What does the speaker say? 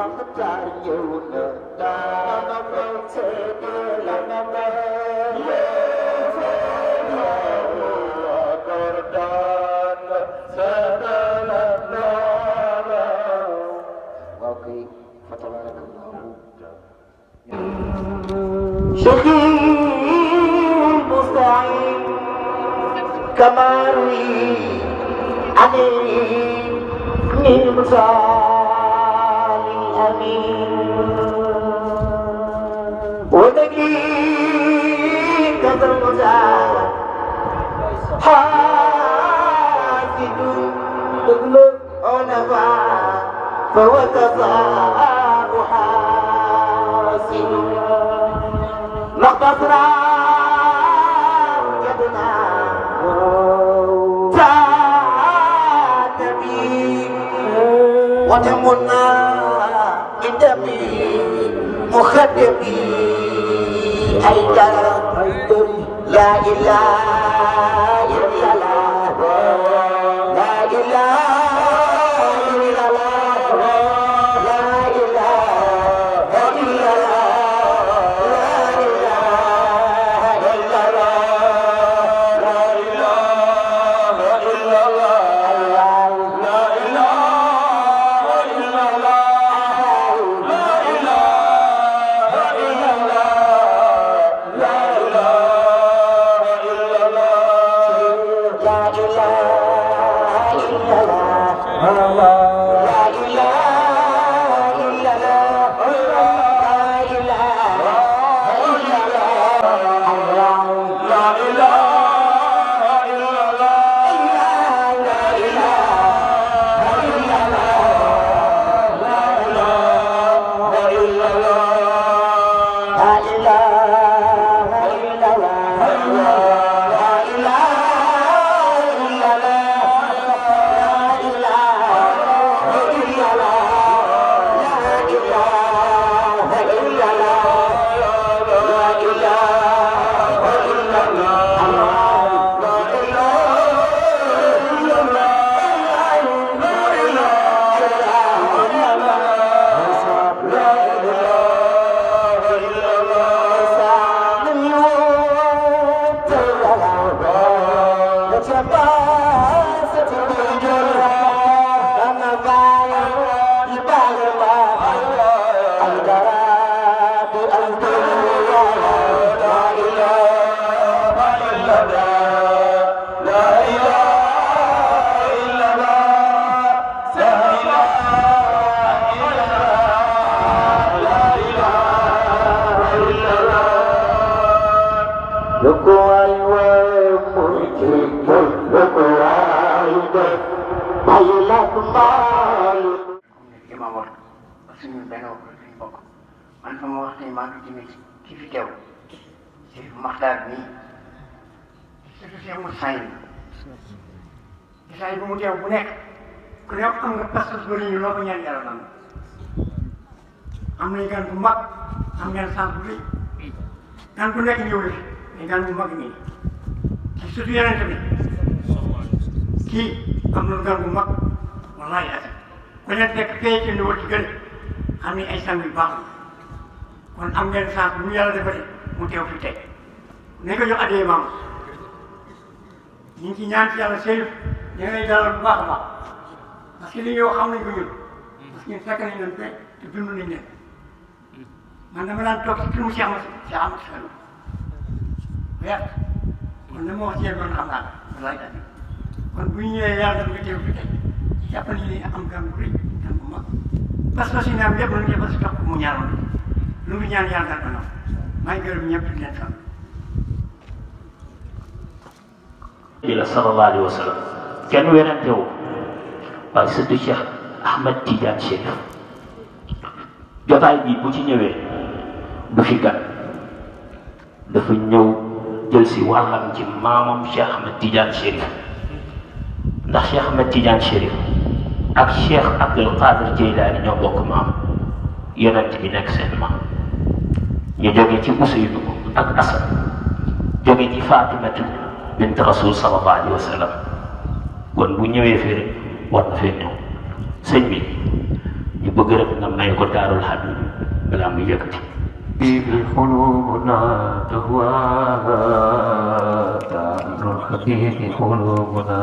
Makhtar ñëw na daana ko seede la na اوكي فتبارك الله شيخي المستعين كما روي عليه من مثال الامين ودقيق المثال حاسد تغلب عنفا فهو كذاب حاسد نقص راجتنا تاتبي وتمنى بدمي مخدمي حيدر لا اله الا الله لا اله man fa ma wax tey maa ngi jëmee ci ki fi teew ci Maxtaar nii surtout Cheikh Moussa Saïd bu mu teew bu nekk ku ne am nga pas-pas ba ñu loo ko ñaan yàlla nam am nañ gan bu mag am ngeen sant bu rëy gan bu nekk ñëw na fi gan bu mag nii ci surtout yeneen bi kii am na gan bu mag wallaahi asa ku ne nekk fee ci niveau ci gën xam ni ay sang yu baax kon am ngeen chance bu ñu yàlla defaree mu teew fi tey nañ ko jox addee maam ñu ngi ci ñaan ci yàlla sëy ñu ngi lay dalal bu baax a baax parce que li yow xam nañ ko ñun parce que ñun fekk nañ leen fekk te dund nañ leen man dama daan toog ci kër mu si am xel weer kon li ma wax ci yéen doon xam naa ko laaj kon bu ñu ñëwee yàlla def nga teew fi tey jàpp nañu ne am gan bu rëy gan bu mag parce que si ñaar yëpp nañu defal si topp mu ñaanoon lu mu ñaan yàlla daal ko noonu maa ngi gërëm ñëpp di leen sant. bi la sallallahu alayhi wa sallam kenn werante wu waaye surtout Cheikh Ahmed Tidiane Chérif jotaay bi bu ci ñëwee du fi gan dafa ñëw jël si wàllam ci maamam Cheikh Ahmed Tidiane Chérif ndax Cheikh Ahmed Tidiane Chérif ak Cheikh Abdul Qadir Jeylaani ñoo bokk maam yonent bi nekk seen maam ñu jóge ci Ousseynou ak Assane jóge ci Fatimatu bint Rasul sallallahu alayhi wa sallam kon bu ñëwee fii rek war na fee ñëw sëñ bi ñu bëgg rek nga may ko daarul habib balaa muy yëkkati به قلوبنا تهواها دار الحبيب قلوبنا